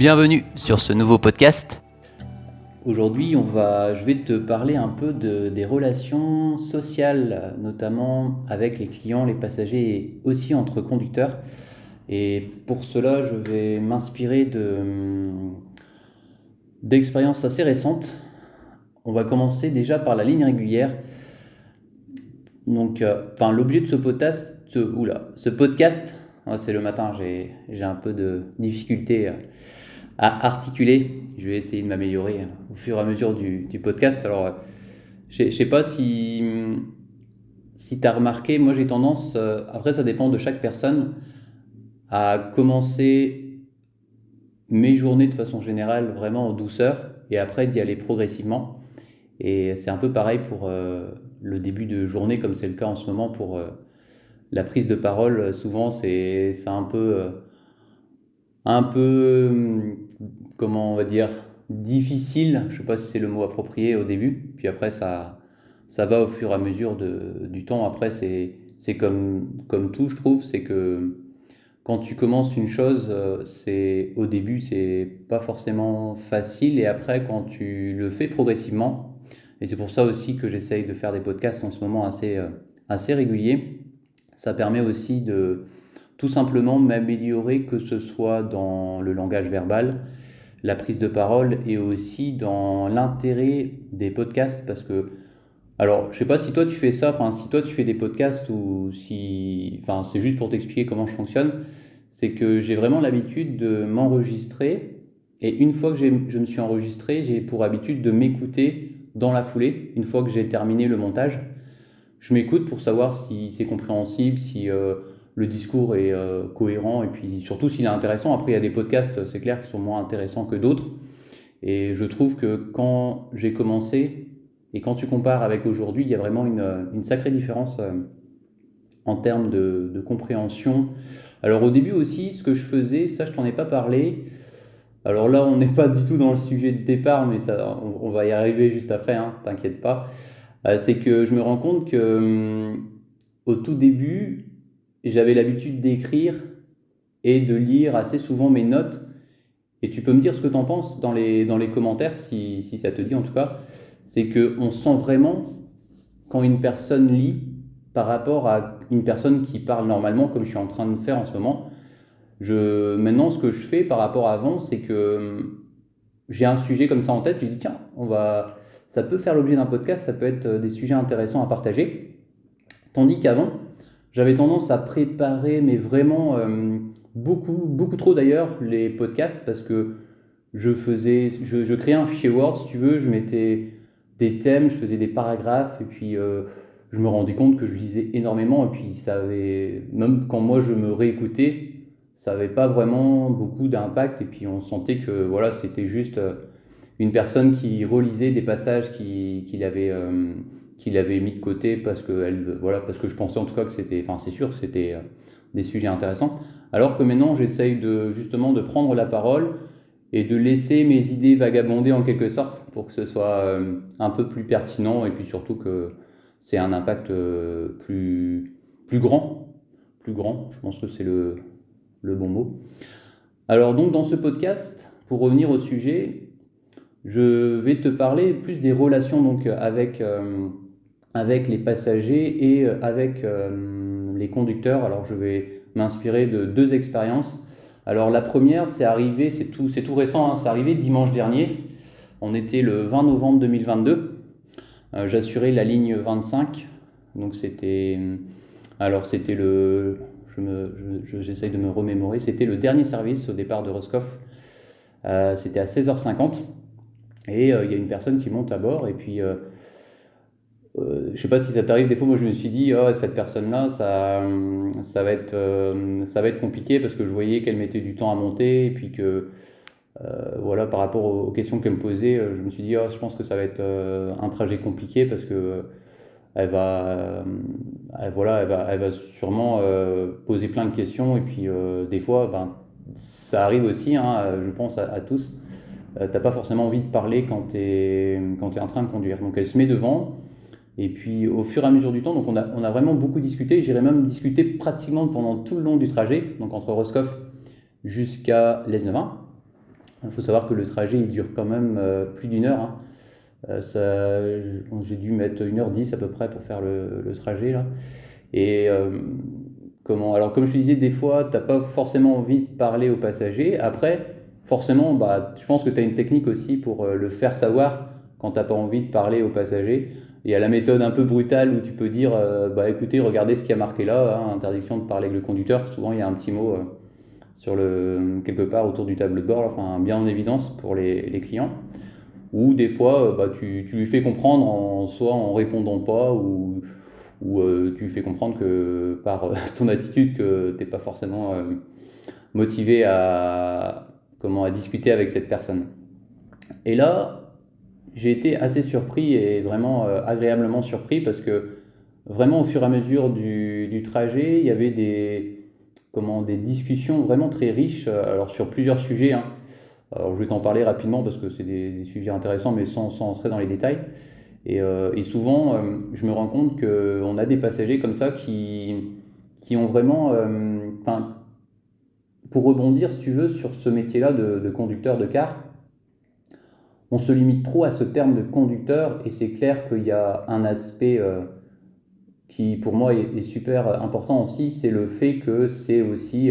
Bienvenue sur ce nouveau podcast. Aujourd'hui, je vais te parler un peu des relations sociales, notamment avec les clients, les passagers et aussi entre conducteurs. Et pour cela, je vais m'inspirer d'expériences assez récentes. On va commencer déjà par la ligne régulière. Donc, l'objet de ce podcast, c'est le matin, j'ai un peu de difficulté à articuler. Je vais essayer de m'améliorer au fur et à mesure du podcast. Alors, je ne sais pas si tu as remarqué, moi j'ai tendance, après ça dépend de chaque personne, à commencer mes journées de façon générale vraiment en douceur et après d'y aller progressivement. Et c'est un peu pareil pour le début de journée, comme c'est le cas en ce moment pour la prise de parole. Souvent, c'est un peu, comment on va dire, difficile. Je ne sais pas si c'est le mot approprié au début. Puis après, ça va au fur et à mesure du temps. Après, c'est comme tout, je trouve. C'est que quand tu commences une chose, au début, c'est pas forcément facile. Et après, quand tu le fais progressivement, et c'est pour ça aussi que j'essaye de faire des podcasts en ce moment assez réguliers, ça permet aussi de tout simplement m'améliorer, que ce soit dans le langage verbal, la prise de parole et aussi dans l'intérêt des podcasts. Parce que, alors, je sais pas si toi tu fais ça, si toi tu fais des podcasts ou si, c'est juste pour t'expliquer comment je fonctionne. C'est que j'ai vraiment l'habitude de m'enregistrer et une fois que je me suis enregistré, j'ai pour habitude de m'écouter dans la foulée. Une fois que j'ai terminé le montage, je m'écoute pour savoir si c'est compréhensible, si le discours est cohérent et puis surtout s'il est intéressant. Après, il y a des podcasts, c'est clair, qui sont moins intéressants que d'autres. Et je trouve que quand j'ai commencé et quand tu compares avec aujourd'hui, il y a vraiment une sacrée différence en termes de compréhension. Alors au début aussi, ce que je faisais, ça je t'en ai pas parlé. Alors là, on n'est pas du tout dans le sujet de départ, mais ça, on va y arriver juste après, hein, t'inquiète pas. C'est que je me rends compte que au tout début, j'avais l'habitude d'écrire et de lire assez souvent mes notes. Et tu peux me dire ce que tu en penses dans les commentaires, si ça te dit en tout cas. C'est qu'on sent vraiment quand une personne lit par rapport à une personne qui parle normalement, comme je suis en train de faire en ce moment. Maintenant, ce que je fais par rapport à avant, c'est que j'ai un sujet comme ça en tête, je dis tiens, ça peut faire l'objet d'un podcast, ça peut être des sujets intéressants à partager. Tandis qu'avant, j'avais tendance à préparer, mais vraiment beaucoup trop d'ailleurs, les podcasts, parce que je créais un fichier Word, si tu veux, je mettais des thèmes, je faisais des paragraphes, et puis je me rendais compte que je lisais énormément, et puis même quand moi je me réécoutais, ça n'avait pas vraiment beaucoup d'impact, et puis on sentait que voilà, c'était juste une personne qui relisait des passages qu'il avait mis de côté parce que je pensais en tout cas que c'est sûr que c'était des sujets intéressants. Alors que maintenant, j'essaye justement de prendre la parole et de laisser mes idées vagabonder en quelque sorte pour que ce soit un peu plus pertinent et puis surtout que c'est un impact plus grand. Plus grand, je pense que c'est le bon mot. Alors donc dans ce podcast, pour revenir au sujet, je vais te parler plus des relations donc avec les passagers et avec les conducteurs. Alors je vais m'inspirer de deux expériences. Alors la première, c'est tout récent, hein, c'est arrivé dimanche dernier. On était le 20 novembre 2022. J'assurais la ligne 25. Donc c'était j'essaye de me remémorer. C'était le dernier service au départ de Roscoff. C'était à 16h50. Et il y a une personne qui monte à bord et puis je sais pas si ça t'arrive, des fois moi je me suis dit oh, cette personne-là ça va être compliqué parce que je voyais qu'elle mettait du temps à monter et puis que voilà, par rapport aux questions qu'elle me posait, je me suis dit oh, je pense que ça va être un trajet compliqué parce que elle va sûrement poser plein de questions et puis des fois ça arrive aussi, hein, je pense à tous. T'as pas forcément envie de parler quand t'es en train de conduire. Donc elle se met devant, et puis au fur et à mesure du temps, donc on a vraiment beaucoup discuté, j'irais même discuter pratiquement pendant tout le long du trajet, donc entre Roscoff jusqu'à Lesneven. Il faut savoir que le trajet, il dure quand même plus d'une heure, hein. J'ai dû mettre 1h10 à peu près pour faire le trajet là. Et alors comme je te disais, des fois, tu n'as pas forcément envie de parler aux passagers. Après, forcément, bah, je pense que tu as une technique aussi pour le faire savoir quand tu n'as pas envie de parler aux passagers. Il y a la méthode un peu brutale où tu peux dire, bah écoutez, regardez ce qui a marqué là, hein, interdiction de parler avec le conducteur. Souvent, il y a un petit mot quelque part autour du tableau de bord, enfin bien en évidence pour les clients. Ou des fois, bah, tu lui fais comprendre soit en répondant pas ou tu lui fais comprendre que par ton attitude que tu n'es pas forcément motivé à discuter avec cette personne. Et là, j'ai été assez surpris et vraiment agréablement surpris parce que vraiment au fur et à mesure du trajet, il y avait des discussions vraiment très riches, alors sur plusieurs sujets, hein. Alors je vais t'en parler rapidement parce que c'est des sujets intéressants mais sans entrer dans les détails. Et souvent, je me rends compte qu'on a des passagers comme ça qui ont vraiment, pour rebondir, si tu veux, sur ce métier-là de conducteur de car, on se limite trop à ce terme de conducteur et c'est clair qu'il y a un aspect qui, pour moi, est super important aussi, c'est le fait que c'est aussi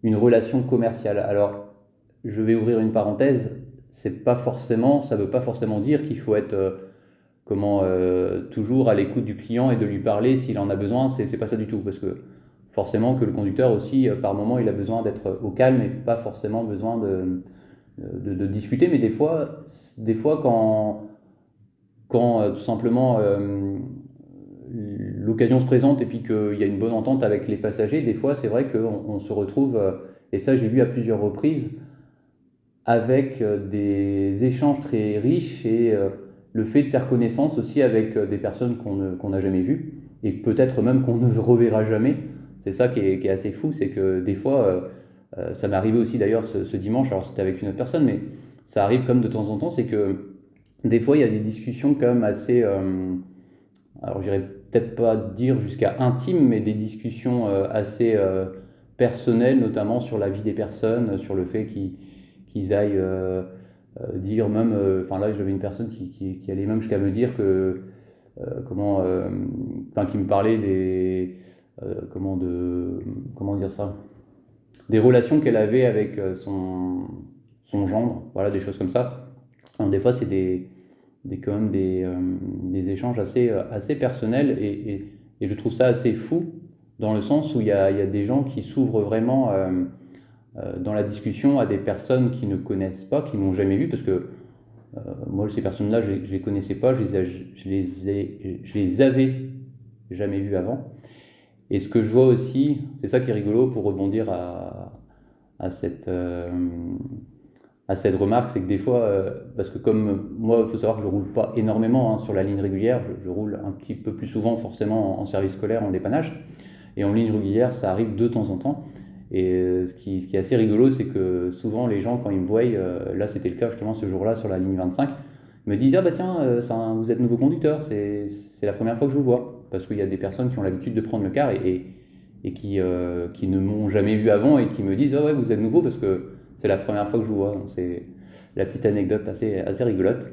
une relation commerciale. Alors, je vais ouvrir une parenthèse, ça ne veut pas forcément dire qu'il faut être toujours à l'écoute du client et de lui parler s'il en a besoin, c'est pas ça du tout, parce que forcément que le conducteur aussi, par moment, il a besoin d'être au calme et pas forcément besoin de discuter, mais des fois quand tout simplement l'occasion se présente et puis qu'il y a une bonne entente avec les passagers, des fois c'est vrai qu'on se retrouve, et ça je l'ai vu à plusieurs reprises, avec des échanges très riches et le fait de faire connaissance aussi avec des personnes qu'on n'a jamais vues et peut-être même qu'on ne reverra jamais. C'est ça qui est assez fou, c'est que des fois, ça m'est arrivé aussi d'ailleurs ce dimanche, alors c'était avec une autre personne, mais ça arrive comme de temps en temps, c'est que des fois il y a des discussions quand même assez, alors j'irais peut-être pas dire jusqu'à intime, mais des discussions assez personnelles, notamment sur la vie des personnes, sur le fait qu'ils aillent dire même, enfin là j'avais une personne qui allait même jusqu'à me dire que qui me parlait comment dire ça, des relations qu'elle avait avec son gendre, voilà, des choses comme ça. Alors, des fois c'est quand même des échanges assez personnels et je trouve ça assez fou dans le sens où il y a des gens qui s'ouvrent vraiment dans la discussion à des personnes qui ne connaissent pas, qui n'ont jamais vu, parce que moi, ces personnes-là, je ne les connaissais pas, je les avais jamais vues avant. Et ce que je vois aussi, c'est ça qui est rigolo pour rebondir à cette remarque, c'est que des fois, parce que comme moi, il faut savoir que je roule pas énormément hein, sur la ligne régulière, je roule un petit peu plus souvent forcément en service scolaire, en dépannage, et en ligne régulière, ça arrive de temps en temps. Et ce qui est assez rigolo, c'est que souvent les gens, quand ils me voient, là c'était le cas justement ce jour-là sur la ligne 25, me disent ah bah tiens, vous êtes nouveau conducteur, c'est la première fois que je vous vois. Parce qu'il y a des personnes qui ont l'habitude de prendre le car et qui ne m'ont jamais vu avant et qui me disent ah ouais, vous êtes nouveau parce que c'est la première fois que je vous vois. Donc, c'est la petite anecdote assez rigolote.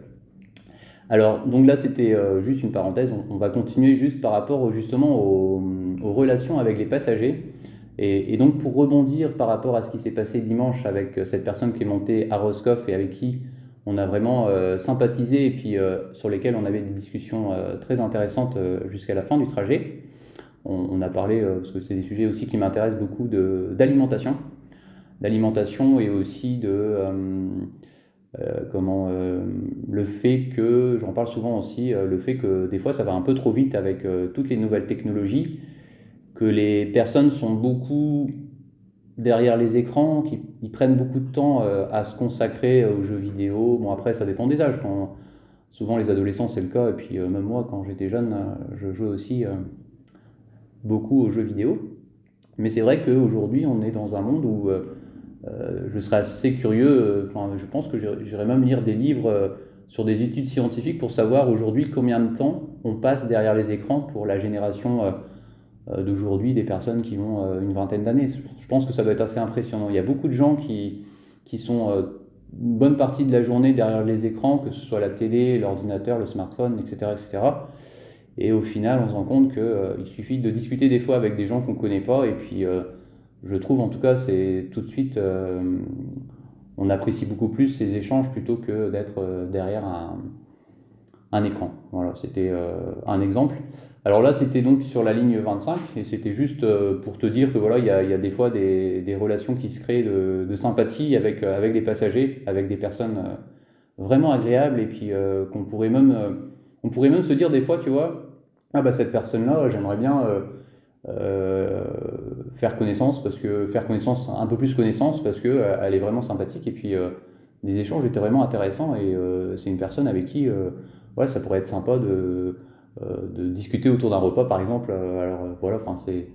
Alors, donc là, c'était juste une parenthèse. On va continuer juste par rapport justement aux relations avec les passagers. Et donc, pour rebondir par rapport à ce qui s'est passé dimanche avec cette personne qui est montée à Roscoff et avec qui on a vraiment sympathisé et puis sur lesquelles on avait des discussions très intéressantes jusqu'à la fin du trajet. On a parlé, parce que c'est des sujets aussi qui m'intéressent beaucoup, d'alimentation et aussi le fait que, j'en parle souvent aussi, le fait que des fois ça va un peu trop vite avec toutes les nouvelles technologies, que les personnes sont beaucoup derrière les écrans, ils prennent beaucoup de temps à se consacrer aux jeux vidéo. Bon après ça dépend des âges, souvent les adolescents c'est le cas, et puis même moi quand j'étais jeune, je jouais aussi beaucoup aux jeux vidéo. Mais c'est vrai qu'aujourd'hui on est dans un monde où je serais assez curieux, je pense que j'irais même lire des livres sur des études scientifiques pour savoir aujourd'hui combien de temps on passe derrière les écrans pour la génération d'aujourd'hui, des personnes qui ont une vingtaine d'années. Je pense que ça doit être assez impressionnant. Il y a beaucoup de gens qui qui sont une bonne partie de la journée derrière les écrans, que ce soit la télé, l'ordinateur, le smartphone, etc., etc. Et au final, on se rend compte qu'il suffit de discuter des fois avec des gens qu'on ne connaît pas, et puis je trouve en tout cas, c'est tout de suite, on apprécie beaucoup plus ces échanges plutôt que d'être derrière un écran. Voilà, c'était un exemple. Alors là, c'était donc sur la ligne 25, et c'était juste pour te dire que voilà, il y a des fois des relations qui se créent de sympathie avec des passagers, avec des personnes vraiment agréables, et puis on pourrait même se dire des fois, tu vois, ah bah cette personne-là, j'aimerais bien euh, faire connaissance, un peu plus connaissance, parce que elle est vraiment sympathique, et puis les échanges étaient vraiment intéressants, et c'est une personne avec qui ouais, ça pourrait être sympa de discuter autour d'un repas, par exemple. Alors voilà, enfin c'est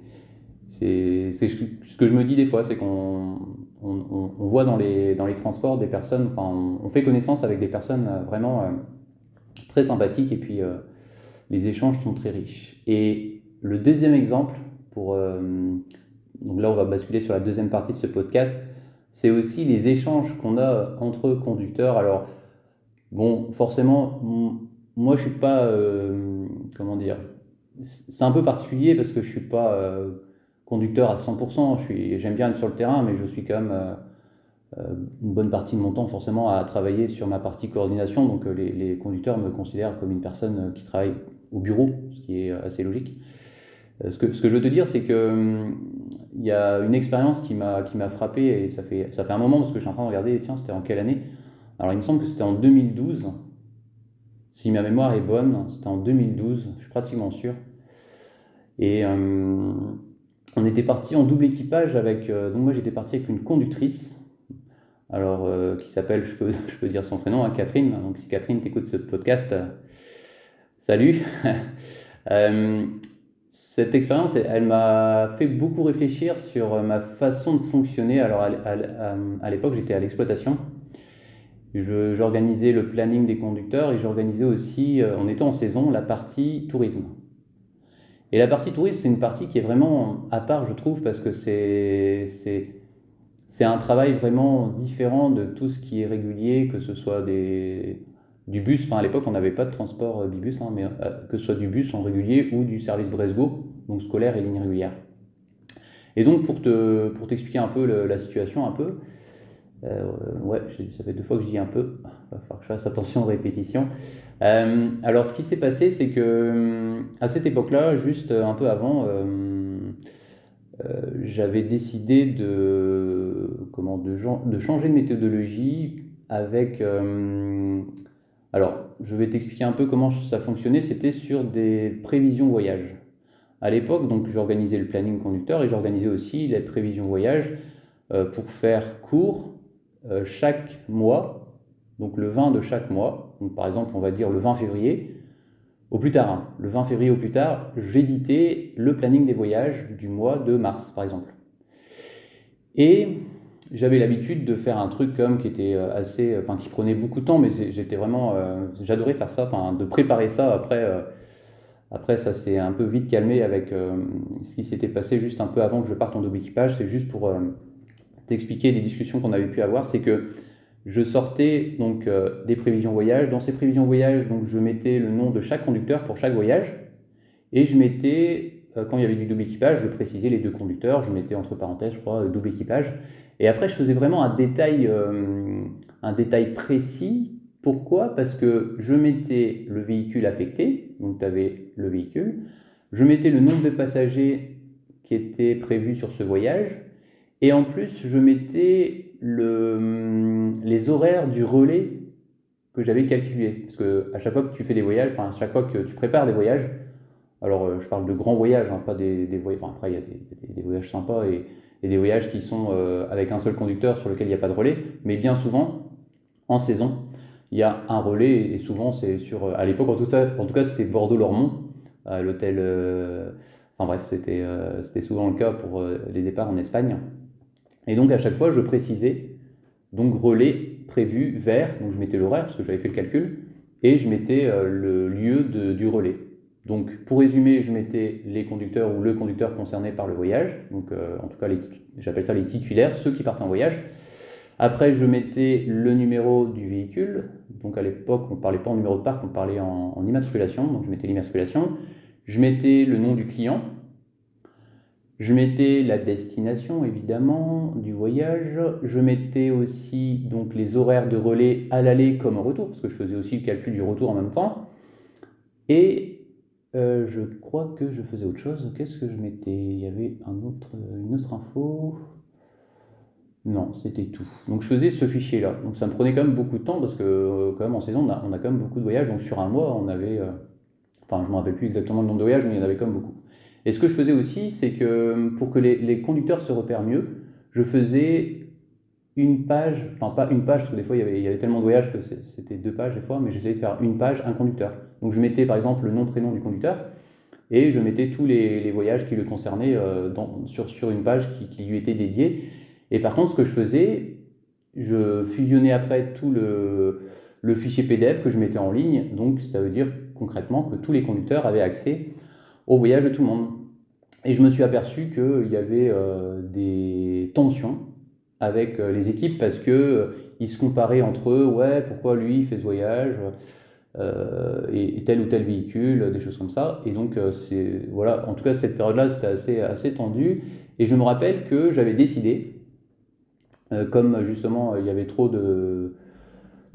ce que je me dis des fois, c'est qu'on voit dans les transports des personnes, enfin on fait connaissance avec des personnes vraiment très sympathiques, et puis les échanges sont très riches. Et le deuxième exemple, donc là on va basculer sur la deuxième partie de ce podcast, c'est aussi les échanges qu'on a entre conducteurs. Alors bon, forcément, moi je suis pas, comment dire, c'est un peu particulier parce que je suis pas conducteur à 100%, j'aime bien être sur le terrain, mais je suis quand même une bonne partie de mon temps forcément à travailler sur ma partie coordination, donc les conducteurs me considèrent comme une personne qui travaille au bureau, ce qui est assez logique. Ce que je veux te dire, c'est que il y a une expérience qui m'a frappé, et ça fait un moment parce que je suis en train de regarder, tiens, c'était en quelle année? Alors il me semble que c'était en 2012, si ma mémoire est bonne, c'était en 2012, je suis pratiquement sûr. Et on était parti en double équipage avec, donc moi j'étais parti avec une conductrice, alors qui s'appelle, je peux dire son prénom, hein, Catherine. Donc si Catherine t'écoute ce podcast, salut. Euh, Cette expérience, elle m'a fait beaucoup réfléchir sur ma façon de fonctionner. Alors à l'époque, j'étais à l'exploitation. J'organisais le planning des conducteurs, et j'organisais aussi, en étant en saison, la partie tourisme. Et la partie tourisme, c'est une partie qui est vraiment à part, je trouve, parce que c'est un travail vraiment différent de tout ce qui est régulier, que ce soit du bus. Enfin, à l'époque, on n'avait pas de transport bibus, hein, mais que ce soit du bus en régulier ou du service Bresgo, donc scolaire et ligne régulière. Et donc, pour t'expliquer un peu la situation, un peu, ouais, ça fait 2 fois que je dis un peu, il va falloir que je fasse attention aux répétitions. Alors, ce qui s'est passé, c'est que à cette époque-là, juste un peu avant, j'avais décidé de changer de méthodologie avec. Alors, je vais t'expliquer un peu comment ça fonctionnait. C'était sur des prévisions voyage. À l'époque, donc, j'organisais le planning conducteur, et j'organisais aussi les prévisions voyage pour faire court chaque mois, donc le 20 de chaque mois. Donc, par exemple, on va dire le 20 février. Au plus tard, hein, le 20 février au plus tard, j'éditais le planning des voyages du mois de mars, par exemple. Et j'avais l'habitude de faire un truc comme qui était assez, enfin qui prenait beaucoup de temps, mais j'étais vraiment, j'adorais faire ça, enfin de préparer ça. Après ça s'est un peu vite calmé avec ce qui s'était passé juste un peu avant que je parte en double équipage. C'est juste pour t'expliquer les discussions qu'on avait pu avoir, c'est que je sortais donc des prévisions voyage. Dans ces prévisions voyage, donc je mettais le nom de chaque conducteur pour chaque voyage, et je mettais, quand il y avait du double équipage, je précisais les 2 conducteurs, je mettais entre parenthèses, je crois, double équipage. Et après, je faisais vraiment un détail précis. Pourquoi? Parce que je mettais le véhicule affecté, donc tu avais le véhicule, je mettais le nombre de passagers qui étaient prévus sur ce voyage, et en plus, je mettais les horaires du relais que j'avais calculé. Parce que à chaque fois que tu fais des voyages, enfin, à chaque fois que tu prépares des voyages, alors je parle de grands voyages, hein, pas des voyages, enfin, après il y a des voyages sympas, et des voyages qui sont avec un seul conducteur sur lequel il n'y a pas de relais, mais bien souvent, en saison, il y a un relais, et souvent c'est sur, à l'époque en tout cas c'était Bordeaux-Lormont, à l'hôtel, enfin bref, c'était souvent le cas pour les départs en Espagne. Et donc à chaque fois je précisais, donc relais prévu vert, donc je mettais l'horaire parce que j'avais fait le calcul, et je mettais le lieu du relais. Donc pour résumer, je mettais les conducteurs ou le conducteur concerné par le voyage, donc en tout cas j'appelle ça les titulaires, ceux qui partent en voyage. Après, je mettais le numéro du véhicule. Donc à l'époque, on ne parlait pas en numéro de parc, on parlait en immatriculation. Donc je mettais l'immatriculation. Je mettais le nom du client. Je mettais la destination, évidemment, du voyage. Je mettais aussi donc les horaires de relais à l'aller comme au retour, parce que je faisais aussi le calcul du retour en même temps. Et je crois que je faisais autre chose. Qu'est-ce que je mettais? Il y avait une autre info. Non, c'était tout. Donc je faisais ce fichier-là. Donc ça me prenait quand même beaucoup de temps parce que quand même en saison, on a quand même beaucoup de voyages. Donc sur un mois, on avait, enfin je ne me rappelle plus exactement le nombre de voyages, mais il y en avait quand même beaucoup. Et ce que je faisais aussi, c'est que pour que les conducteurs se repèrent mieux, je faisais une page, enfin pas une page, parce que des fois il y avait tellement de voyages que c'était 2 pages des fois, mais j'essayais de faire une page, un conducteur. Donc je mettais par exemple le nom, prénom du conducteur, et je mettais tous les voyages qui le concernaient sur une page qui lui était dédiée. Et par contre, ce que je faisais, je fusionnais après tout le fichier PDF que je mettais en ligne. Donc ça veut dire concrètement que tous les conducteurs avaient accès au voyage de tout le monde. Et je me suis aperçu qu'il y avait des tensions avec les équipes parce que ils se comparaient entre eux, ouais, pourquoi lui il fait ce voyage et tel ou tel véhicule, des choses comme ça. Et donc voilà, en tout cas cette période-là c'était assez tendu. Et je me rappelle que j'avais décidé, comme justement il y avait trop de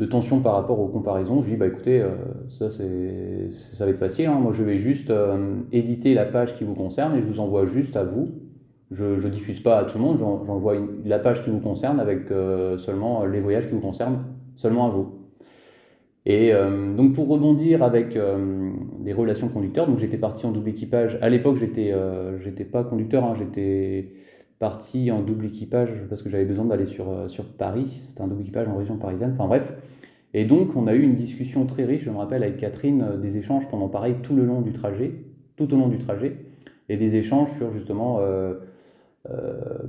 tension par rapport aux comparaisons, je dis bah écoutez, ça va être facile, hein. Moi je vais juste éditer la page qui vous concerne et je vous envoie juste à vous. Je ne diffuse pas à tout le monde, j'envoie la page qui vous concerne avec seulement les voyages qui vous concernent, seulement à vous. Et donc pour rebondir avec des relations conducteurs, donc j'étais parti en double équipage. À l'époque, j'étais pas conducteur, hein, j'étais parti en double équipage parce que j'avais besoin d'aller sur Paris. C'était un double équipage en région parisienne. Enfin bref. Et donc on a eu une discussion très riche, je me rappelle avec Catherine, des échanges pendant pareil tout le long du trajet, tout au long du trajet, et des échanges sur justement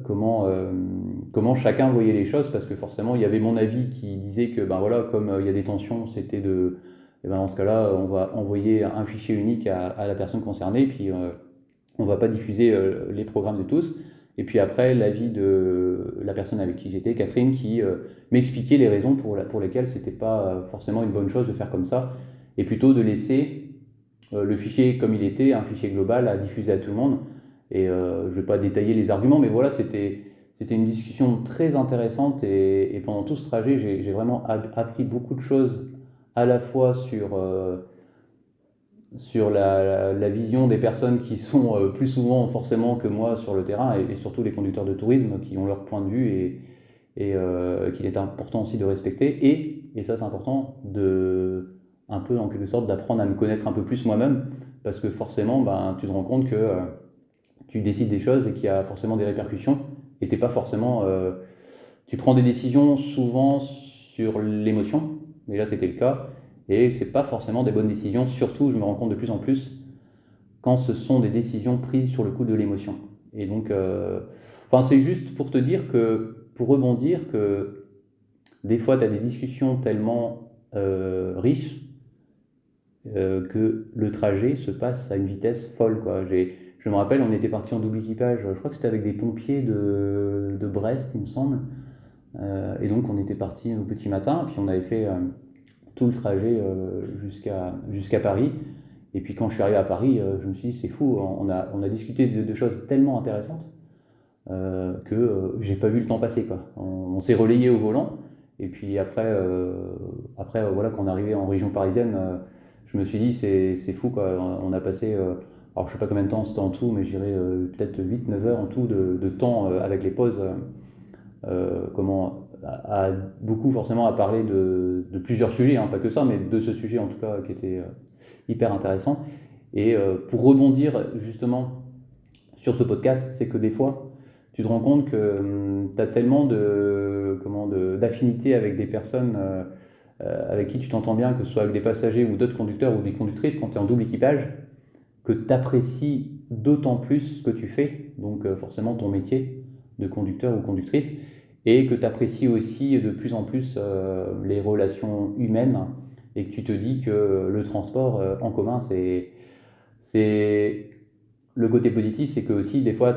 comment chacun voyait les choses, parce que forcément il y avait mon avis qui disait que ben voilà, comme il y a des tensions, c'était et ben dans ce cas-là, on va envoyer un fichier unique à la personne concernée, puis on ne va pas diffuser les programmes de tous. Et puis après, l'avis de la personne avec qui j'étais, Catherine, qui m'expliquait les raisons pour lesquelles c'était pas forcément une bonne chose de faire comme ça, et plutôt de laisser le fichier comme il était, un fichier global à diffuser à tout le monde. Et je ne vais pas détailler les arguments, mais voilà, c'était une discussion très intéressante et pendant tout ce trajet, j'ai vraiment appris beaucoup de choses à la fois sur la vision des personnes qui sont plus souvent forcément que moi sur le terrain et surtout les conducteurs de tourisme qui ont leur point de vue et qu'il est important aussi de respecter et ça c'est important de un peu en quelque sorte d'apprendre à me connaître un peu plus moi-même parce que forcément ben, tu te rends compte que tu décides des choses et qu'il y a forcément des répercussions et t'es pas forcément tu prends des décisions souvent sur l'émotion et là c'était le cas et c'est pas forcément des bonnes décisions, surtout je me rends compte de plus en plus quand ce sont des décisions prises sur le coup de l'émotion. Et donc, enfin, c'est juste pour te dire que, pour rebondir, que des fois, tu as des discussions tellement riches que le trajet se passe à une vitesse folle, quoi. Je me rappelle, on était parti en double équipage, je crois que c'était avec des pompiers de Brest, il me semble. Et donc, on était parti au petit matin, puis on avait fait tout le trajet jusqu'à Paris. Et puis quand je suis arrivé à Paris, je me suis dit, c'est fou, on a discuté de choses tellement intéressantes que j'ai pas vu le temps passer, quoi. On s'est relayé au volant. Et puis après voilà, quand on est arrivé en région parisienne, je me suis dit, c'est fou, quoi. On a passé, alors je sais pas combien de temps c'était en tout, mais je dirais peut-être 8-9 heures en tout de temps avec les pauses. Comment beaucoup forcément à parler de plusieurs sujets, hein, pas que ça, mais de ce sujet en tout cas qui était hyper intéressant. Et pour rebondir justement sur ce podcast, c'est que des fois, tu te rends compte que tu as tellement d'affinité avec des personnes avec qui tu t'entends bien, que ce soit avec des passagers ou d'autres conducteurs ou des conductrices quand tu es en double équipage, que tu apprécies d'autant plus ce que tu fais, donc forcément ton métier de conducteur ou conductrice, et que tu apprécies aussi de plus en plus les relations humaines, et que tu te dis que le transport en commun, c'est le côté positif, c'est que aussi des fois,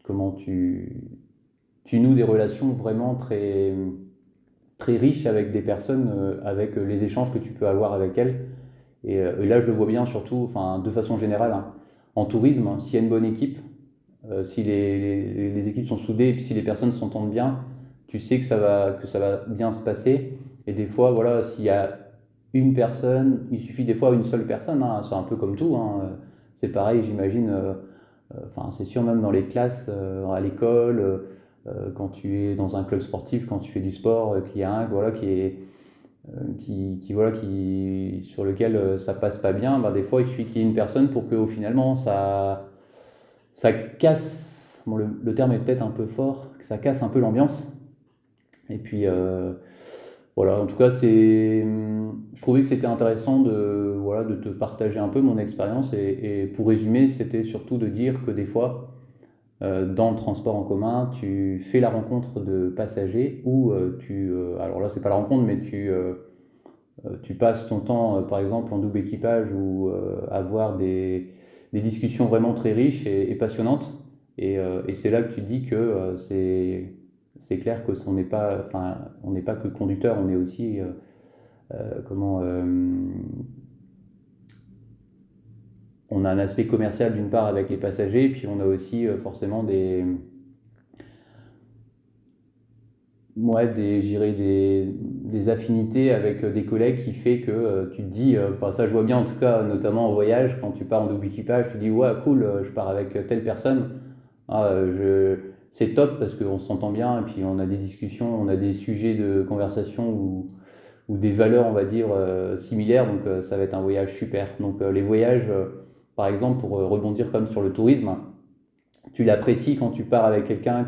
comment tu tu noues des relations vraiment très, très riches avec des personnes, avec les échanges que tu peux avoir avec elles. Et là, je le vois bien surtout, enfin, de façon générale, hein, en tourisme, hein, s'il y a une bonne équipe, si les équipes sont soudées et puis si les personnes s'entendent bien, tu sais que ça va bien se passer. Et des fois, voilà, s'il y a une personne, il suffit des fois une seule personne, hein, c'est un peu comme tout, hein, c'est pareil, j'imagine, enfin, c'est sûr, même dans les classes, à l'école, quand tu es dans un club sportif, quand tu fais du sport, qu'il y a un voilà, voilà, sur lequel ça passe pas bien, bah, des fois il suffit qu'il y ait une personne pour que finalement ça casse, bon, le terme est peut-être un peu fort, que ça casse un peu l'ambiance. Et puis voilà, en tout cas, je trouvais que c'était intéressant voilà, de te partager un peu mon expérience. Et pour résumer, c'était surtout de dire que des fois, dans le transport en commun, tu fais la rencontre de passagers ou alors là, c'est pas la rencontre, mais tu passes ton temps, par exemple, en double équipage ou avoir des discussions vraiment très riches et passionnantes. Et c'est là que tu te dis que c'est clair que on n'est pas, enfin, on n'est pas que conducteur, on est aussi comment on a un aspect commercial d'une part avec les passagers, puis on a aussi forcément j'irais des affinités avec des collègues qui fait que tu te dis, enfin, ça je vois bien en tout cas, notamment en voyage, quand tu pars en double équipage, tu te dis ouais cool, je pars avec telle personne, ah, c'est top parce qu'on s'entend bien et puis on a des discussions, on a des sujets de conversation ou des valeurs on va dire similaires, donc ça va être un voyage super. Donc les voyages, par exemple pour rebondir comme sur le tourisme, tu l'apprécies quand tu pars avec quelqu'un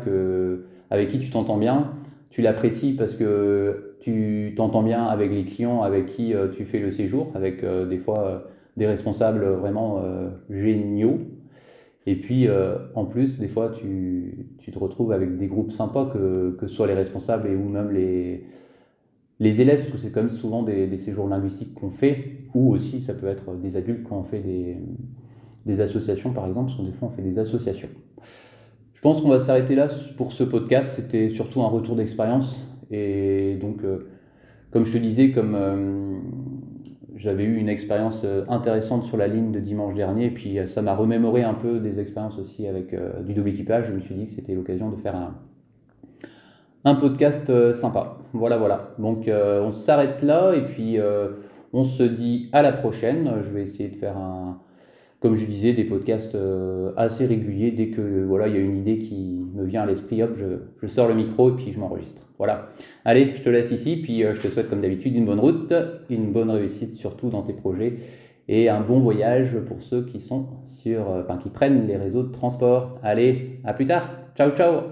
avec qui tu t'entends bien. Tu l'apprécies parce que tu t'entends bien avec les clients avec qui tu fais le séjour, avec des fois des responsables vraiment géniaux. Et puis en plus, des fois, tu te retrouves avec des groupes sympas, que ce soit les responsables ou même les élèves, parce que c'est comme souvent des séjours linguistiques qu'on fait, ou aussi ça peut être des adultes quand on fait des associations, par exemple, parce que des fois on fait des associations. Je pense qu'on va s'arrêter là pour ce podcast. C'était surtout un retour d'expérience. Et donc, comme je te disais, comme j'avais eu une expérience intéressante sur la ligne de dimanche dernier, et puis ça m'a remémoré un peu des expériences aussi avec du double équipage, je me suis dit que c'était l'occasion de faire un podcast sympa. Voilà, voilà. Donc, on s'arrête là, et puis on se dit à la prochaine. Je vais essayer de faire comme je disais, des podcasts assez réguliers. Dès que voilà, il y a une idée qui me vient à l'esprit, hop, je sors le micro et puis je m'enregistre. Voilà. Allez, je te laisse ici, puis je te souhaite comme d'habitude une bonne route, une bonne réussite surtout dans tes projets et un bon voyage pour ceux qui sont qui prennent les réseaux de transport. Allez, à plus tard. Ciao, ciao.